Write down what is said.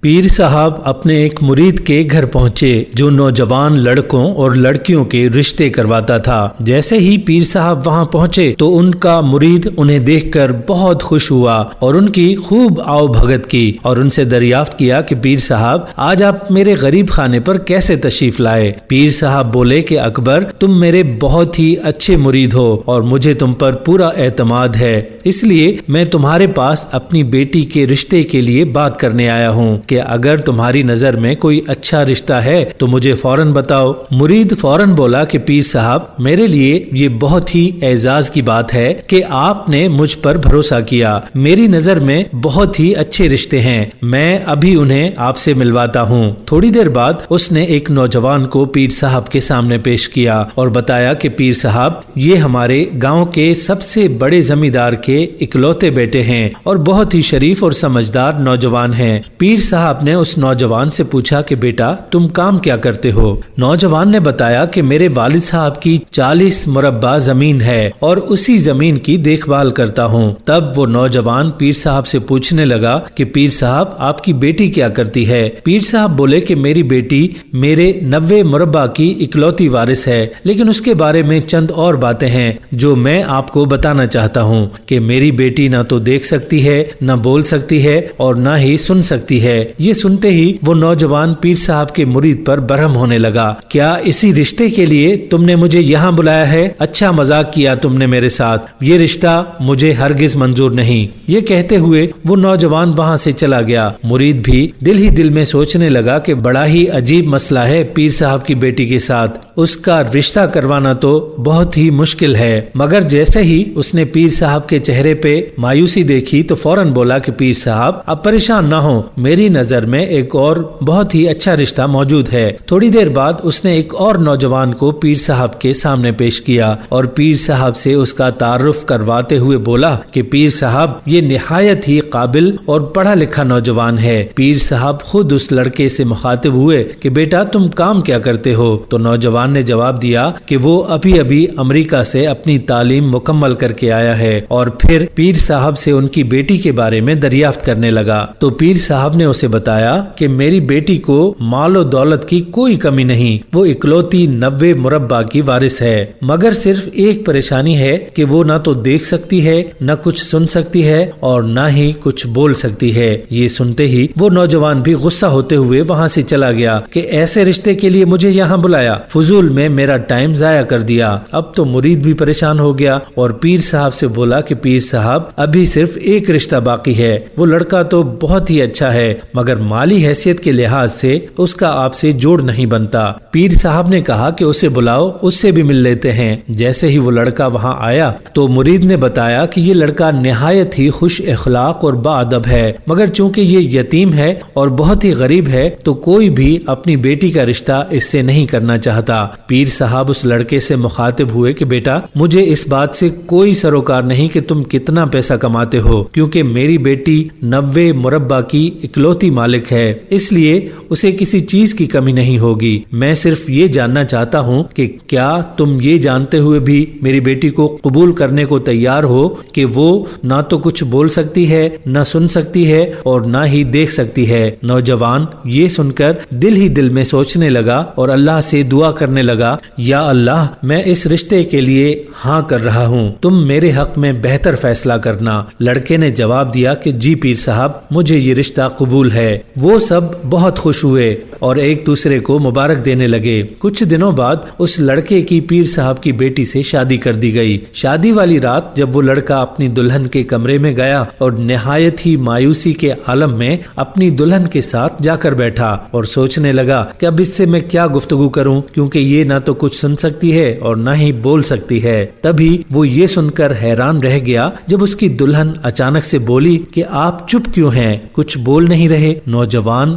پیر صاحب اپنے ایک مرید کے گھر پہنچے جو نوجوان لڑکوں اور لڑکیوں کے رشتے کرواتا تھا۔ جیسے ہی پیر صاحب وہاں پہنچے تو ان کا مرید انہیں دیکھ کر بہت خوش ہوا اور ان کی خوب آؤ بھگت کی اور ان سے دریافت کیا کہ پیر صاحب آج آپ میرے غریب خانے پر کیسے تشریف لائے؟ پیر صاحب بولے کہ اکبر تم میرے بہت ہی اچھے مرید ہو اور مجھے تم پر پورا اعتماد ہے، اس لیے میں تمہارے پاس اپنی بیٹی کے رشتے کے لیے بات کرنے آیا ہوں کہ اگر تمہاری نظر میں کوئی اچھا رشتہ ہے تو مجھے فوراً بتاؤ۔ مرید فوراً بولا کہ پیر صاحب میرے لیے یہ بہت ہی اعزاز کی بات ہے کہ آپ نے مجھ پر بھروسہ کیا، میری نظر میں بہت ہی اچھے رشتے ہیں، میں ابھی انہیں آپ سے ملواتا ہوں۔ تھوڑی دیر بعد اس نے ایک نوجوان کو پیر صاحب کے سامنے پیش کیا اور بتایا کہ پیر صاحب یہ ہمارے گاؤں کے سب سے بڑے زمیندار کے اکلوتے بیٹے ہیں اور بہت ہی شریف اور سمجھدار نوجوان ہیں۔ پیر صاحب نے اس نوجوان سے پوچھا کہ بیٹا تم کام کیا کرتے ہو؟ نوجوان نے بتایا کہ میرے والد صاحب کی 40 مربع زمین ہے اور اسی زمین کی دیکھ بھال کرتا ہوں۔ تب وہ نوجوان پیر صاحب سے پوچھنے لگا کہ پیر صاحب آپ کی بیٹی کیا کرتی ہے؟ پیر صاحب بولے کہ میری بیٹی میرے 90 مربع کی اکلوتی وارث ہے، لیکن اس کے بارے میں چند اور باتیں ہیں جو میں آپ کو بتانا چاہتا ہوں کہ میری بیٹی نہ تو دیکھ سکتی ہے، نہ بول سکتی ہے اور نہ ہی سن سکتی ہے۔ یہ سنتے ہی وہ نوجوان پیر صاحب کے مرید پر برہم ہونے لگا۔ کیا اسی رشتے کے لیے تم نے مجھے یہاں بلایا ہے؟ اچھا مذاق کیا تم نے میرے ساتھ، یہ رشتہ مجھے ہرگز منظور نہیں۔ یہ کہتے ہوئے وہ نوجوان وہاں سے چلا گیا۔ مرید بھی دل ہی دل میں سوچنے لگا کہ بڑا ہی عجیب مسئلہ ہے پیر صاحب کی بیٹی کے ساتھ، اس کا رشتہ کروانا تو بہت ہی مشکل ہے۔ مگر جیسے ہی اس نے پیر صاحب کے چہرے پہ مایوسی دیکھی تو فوراً بولا کہ پیر صاحب اب پریشان نہ ہو، میری نظر میں ایک اور بہت ہی اچھا رشتہ موجود ہے۔ تھوڑی دیر بعد اس نے ایک اور نوجوان کو پیر صاحب کے سامنے پیش کیا اور پیر صاحب سے اس کا تعارف کرواتے ہوئے بولا کہ پیر صاحب یہ نہایت ہی قابل اور پڑھا لکھا نوجوان ہے۔ پیر صاحب خود اس لڑکے سے مخاطب ہوئے کہ بیٹا تم کام کیا کرتے ہو؟ تو نوجوان نے جواب دیا کہ وہ ابھی امریکہ سے اپنی تعلیم مکمل کر کے آیا ہے، اور پھر پیر صاحب سے ان کی بیٹی کے بارے میں دریافت کرنے لگا تو پیر صاحب نے اسے بتایا کہ میری بیٹی کو مال و دولت کی کوئی کمی نہیں، وہ اکلوتی 90 مربع کی وارث ہے، مگر صرف ایک پریشانی ہے کہ وہ نہ تو دیکھ سکتی ہے، نہ کچھ سن سکتی ہے اور نہ ہی کچھ بول سکتی ہے۔ یہ سنتے ہی وہ نوجوان بھی غصہ ہوتے ہوئے وہاں سے چلا گیا کہ ایسے رشتے کے لیے مجھے یہاں بلایا، فضول میں میرا ٹائم ضائع کر دیا۔ اب تو مرید بھی پریشان ہو گیا اور پیر صاحب سے بولا کہ پیر صاحب ابھی صرف ایک رشتہ باقی ہے، وہ لڑکا تو بہت ہی اچھا ہے مگر مالی حیثیت کے لحاظ سے اس کا آپ سے جوڑ نہیں بنتا۔ پیر صاحب نے کہا کہ اسے بلاؤ، اس سے بھی مل لیتے ہیں۔ جیسے ہی وہ لڑکا وہاں آیا تو مرید نے بتایا کہ یہ لڑکا نہایت ہی خوش اخلاق اور باادب ہے، مگر چونکہ یہ یتیم ہے اور بہت ہی غریب ہے تو کوئی بھی اپنی بیٹی کا رشتہ اس سے نہیں کرنا چاہتا۔ پیر صاحب اس لڑکے سے مخاطب ہوئے کہ بیٹا مجھے اس بات سے کوئی سروکار نہیں کہ تم کتنا پیسہ کماتے ہو، کیونکہ میری بیٹی 90 مربع کی اکلوتی مالک ہے، اس لیے اسے کسی چیز کی کمی نہیں ہوگی۔ میں صرف یہ جاننا چاہتا ہوں کہ کیا تم یہ جانتے ہوئے بھی میری بیٹی کو قبول کرنے کو تیار ہو کہ وہ نہ تو کچھ بول سکتی ہے، نہ سن سکتی ہے اور نہ ہی دیکھ سکتی ہے؟ نوجوان یہ سن کر دل ہی دل میں سوچنے لگا اور اللہ سے دعا کرنے لگا، یا اللہ میں اس رشتے کے لیے ہاں کر رہا ہوں، تم میرے حق میں بہتر فیصلہ کرنا۔ لڑکے نے جواب دیا کہ جی پیر صاحب مجھے یہ رشتہ قبول ہے۔ وہ سب بہت خوش ہوئے اور ایک دوسرے کو مبارک دینے لگے۔ کچھ دنوں بعد اس لڑکے کی پیر صاحب کی بیٹی سے شادی کر دی گئی۔ شادی والی رات جب وہ لڑکا اپنی دلہن کے کمرے میں گیا اور نہایت ہی مایوسی کے عالم میں اپنی دلہن کے ساتھ جا کر بیٹھا اور سوچنے لگا کہ اب اس سے میں کیا گفتگو کروں، کیونکہ یہ نہ تو کچھ سن سکتی ہے اور نہ ہی بول سکتی ہے۔ تبھی وہ یہ سن کر حیران رہ گیا جب اس کی دلہن اچانک سے بولی کہ آپ چپ کیوں ہیں، کچھ بول نہیں رہے؟ نوجوان